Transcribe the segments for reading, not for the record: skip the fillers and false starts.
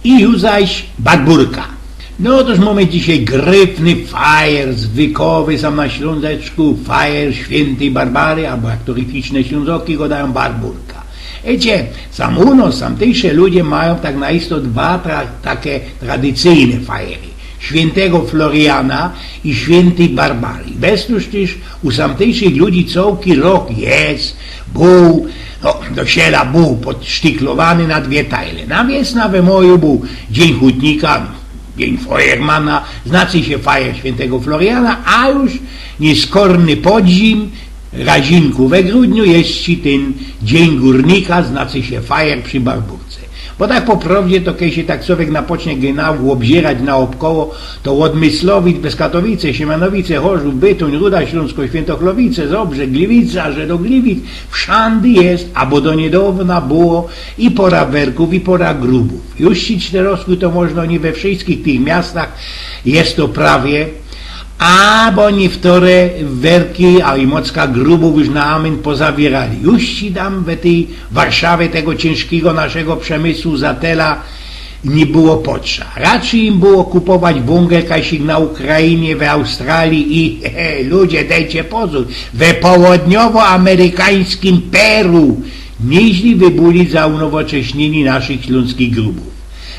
i już zaś Barburka. No toż mamy dzisiaj gryfny fajer zwykłowy, sam na Ślązeczku, fajer świętej Barbary, albo jak to rytmiczne Ślązoki go dają Barburka. Wiecie, sam u nas, tamtejsze ludzie mają tak naisto dwa takie tradycyjne fajery. Świętego Floriana i świętej Barbary. Bez tuż też u tamtejszych ludzi całki rok jest, był, no, do siela był podsztyklowany na dwie tajle. Na wiosnę we moju był Dzień Hutnika, Dzień Feuermana, znaczy się fajer świętego Floriana, a już nieskorny podzim, razinku we grudniu jest ci ten Dzień Górnika, znaczy się fajer przy Barburce. Bo tak po prawdzie to kiedy się tak człowiek napocznie genau obzierać naokoło, to od Myslowic, Beskatowice, Siemianowice, Chorzów, Bytoń, Ruda, Śląsko, Świętochlowice, Zobrze, Gliwice, aż do Gliwic, wszędy jest, albo do niedawna było i pora werków, i pora grubów. Już ci czterosku to można nie we wszystkich tych miastach jest to prawie, a bo niektóre werki, a i mocka grubów już na amen pozabierali. Już ci dam w tej Warszawie tego ciężkiego naszego przemysłu zatela nie było potrzeba. Raczej im było kupować węgiel kasik na Ukrainie, w Australii i ludzie, dajcie pozór, we południowoamerykańskim Peru, nieźli wybyli za unowocześnieni naszych śląskich grubów.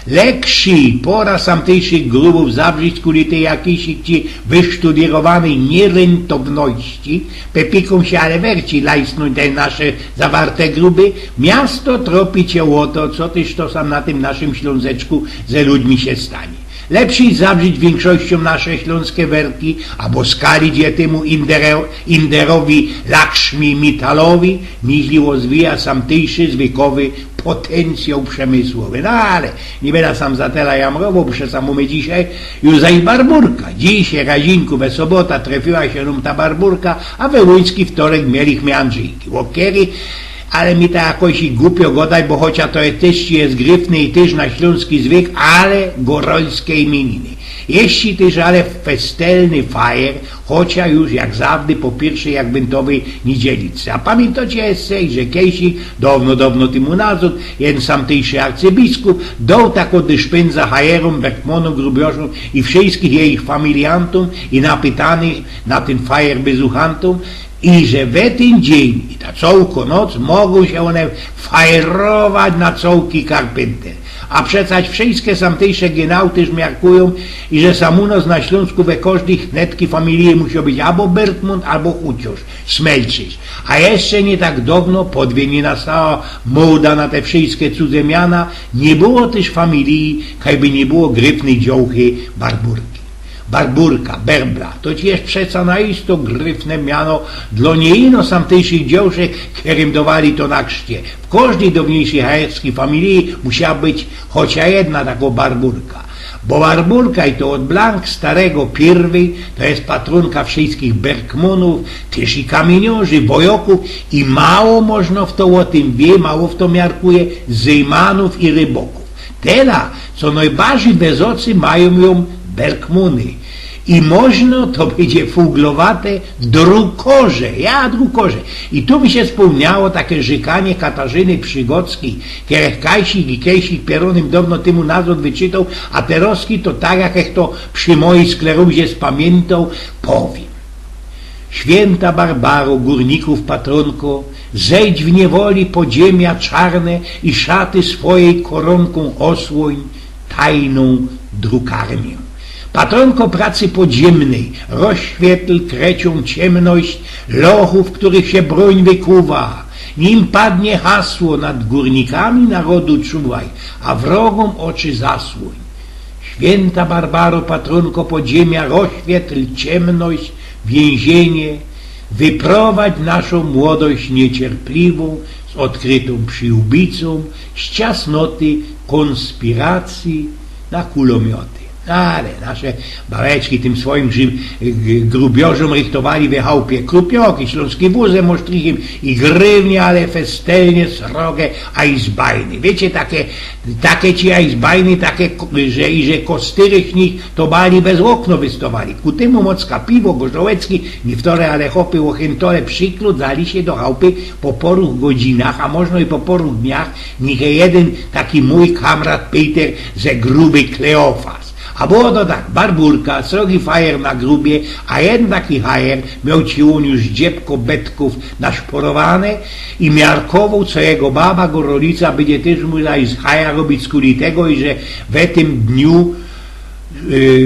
Lepszy pora samtejszych grubów zabrzyć kulitej jakiejś ci wysztudirowanej nierentowności, pepiką się ale werci lajsnąć te nasze zawarte gruby, miasto tropicie o to, co tyż to sam na tym naszym Ślązeczku ze ludźmi się stanie. Lepszy zabrzyć większością nasze śląskie werki, albo skalić je temu Inderowi Lakshmi Mittalowi, niźli rozwija samtejszy zwykłowy potencjał przemysłowy. No ale nie będę sam zatela jamrowo, bo sam mamy dzisiaj już zaś Barburka. Dzisiaj razinku we sobota trafiła się nam ta Barburka, a we łuński wtorek mieliśmy Andrzejki. Łokiery, ale mi to jakoś i głupio godać, bo chociaż to też jest gryfny i też na śląski zwyk, ale gorolskie imieniny. Jeśli też ale festelny fajer, chociaż już jak zawdy po pierwszej jak bętowej niedzielicy. A pamiętacie sej, że kiedyś dawno temu nazad, jeden samtejszy arcybiskup dał taką dyszpędza hajerom, Bergmonom, Grubioszom i wszystkich ich familiantom i napytanych na ten fajer bezuchantom, i że w ten dzień i ta całką noc mogą się one fajerować na całki Karpenter. A przecież wszystkie samtejsze genauty zmiarkują i że sam u nas na Śląsku we każdej netki familii musi być albo Bergmund, albo Huciosz, Smelczyś. A jeszcze nie tak dawno, podwie nie nastała moda na te wszystkie cudze miana, nie było też familii, jakby nie było gryfnej działki Barburki. Barburka, Berbla, to ci jest przeca naisto gryfne miano dla nieino samtejszych dziełszek, którym dawali to na chrzcie. W każdej dawniejszej hajerskiej familii musiała być chociaż jedna taka Barburka. Bo Barburka i to od Blank starego pierwej, to jest patronka wszystkich Bergmonów, też i kamieniorzy, wojoków i mało można w to o tym wie, mało w to miarkuje, Zejmanów i Ryboków. Teraz, co najbardziej bez ocy mają ją Bergmony. I można, to będzie fuglowate, drukorze. I tu mi się spełniało takie żykanie Katarzyny Przygockiej, które Kajsik i Kejsik Pieronym dawno temu nazwę wyczytał, a Teroski to tak, jak to przy mojej sklerozie spamiętał, powiem. Święta Barbaro, górników patronko, zejdź w niewoli podziemia czarne i szaty swojej koronką osłoń tajną drukarnię. Patronko pracy podziemnej, rozświetl krecią ciemność lochów, w których się broń wykuwa. Nim padnie hasło nad górnikami narodu czuwaj, a wrogom oczy zasłoń. Święta Barbaro, patronko podziemia, rozświetl ciemność, więzienie, wyprowadź naszą młodość niecierpliwą z odkrytą przyłbicą, z ciasnoty konspiracji na kulomioty. Ale nasze babeczki tym swoim grubiożom rychtowali we chałupie krupioki, śląskie wózem osztrichem i grywnie, ale festelnie sroge aizbajny. Wiecie, takie ci aizbajny, takie, że kostyrych nich to bali bez okno wystawali. Ku temu mocka piwo, gorzołecki, niewtore ale chopy ochętole przykrót dali się do chałupy po poru godzinach, a można i po poru dniach, niech jeden taki mój kamrat Peter ze gruby Kleofas. A było to tak, barburka, srogi fajer na grubie, a jeden taki hajer miał ci on już dziebko betków naszporowane i miarkował, co jego baba, gorolica, będzie też mu z haja robić skuli tego i że w tym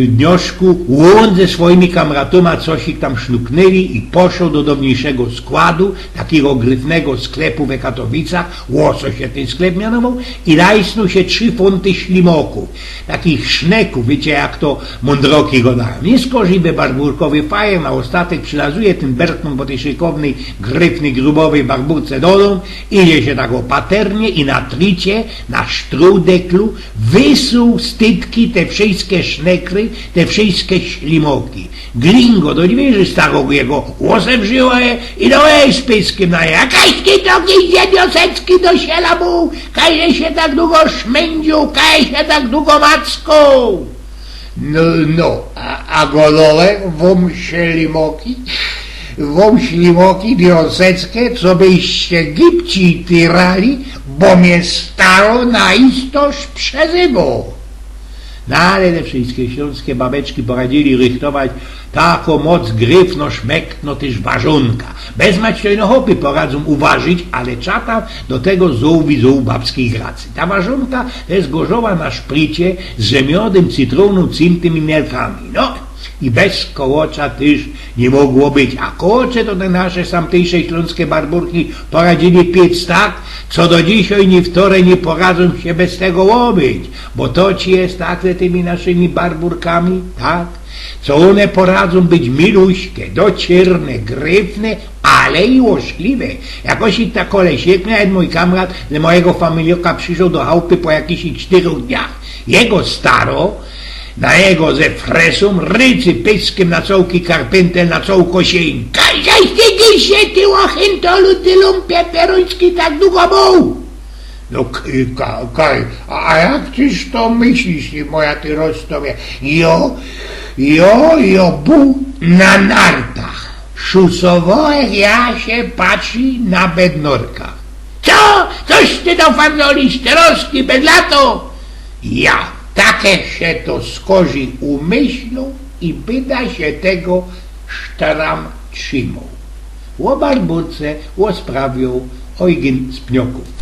dnioszku on ze swoimi kamratoma coś ich tam sznuknęli i poszedł do dawniejszego składu, takiego gryfnego sklepu we Katowicach, łoso się ten sklep mianował, i rajsnął się 3 funty ślimoków, takich szneków, wiecie jak to mądroki go dają. Nieskorzywy barburkowy fajer na ostatek przylazuje ten Bertman po tej szykownej, gryfnej, grubowej barburce do domu, idzie się tak opaternie i na tricie, na sztrudeklu wysuł stytki te wszystkie sznekry, te wszystkie ślimoki. Glingo, do dźwierzy starego jego łosem żyła i do z pyskiem na je. A kaś ty to ziemiosecki do siela był, kaś się tak długo szmędził, kaś się tak długo mackał. A golole wam ślimoki dioseckie, co byście gipci tyrali, bo mnie staro na istość przezywał. No ale te wszystkie śląskie babeczki poradzili rychtować taką moc gryfno, szmektno też ważonka. Bez maćtojno hopy poradzą uważyć, ale czata do tego zołu babskiej gracy. Ta ważonka to jest gorzowa na szpricie z miodem, cytroną, cymtem i mielkami. No i bez kołocza też nie mogło być. A kołocze to te nasze samtejsze śląskie barburki poradzili piec tak, co do dzisiaj ni wtore nie poradzą się bez tego obyć. Bo to ci jest tak ze tymi naszymi barburkami, tak? Co one poradzą być miluśkie, docierne, gryfne, ale i łośliwe. Jakoś i ta kolesiek, nawet mój kamrat z mojego familioka przyszedł do chałupy po jakichś 4 dniach. Jego staro na jego ze fresą, rycy pyskiem na cołki karpętel, na cołko sień. Kajżeś ty się, ty łachętolu, ty lumpie peruński tak długo był? No a jak tyś to myślisz, moja ty roztowie? Jo, był na nartach. Szusowołek ja się patrzy na bednorkach. Coś ty do fanolisz, teroski, bedlato? Ja. Takie się to skorzy umyślą i byda się tego sztaram trzymał. O barburce, o sprawią, ojgien z pnioków.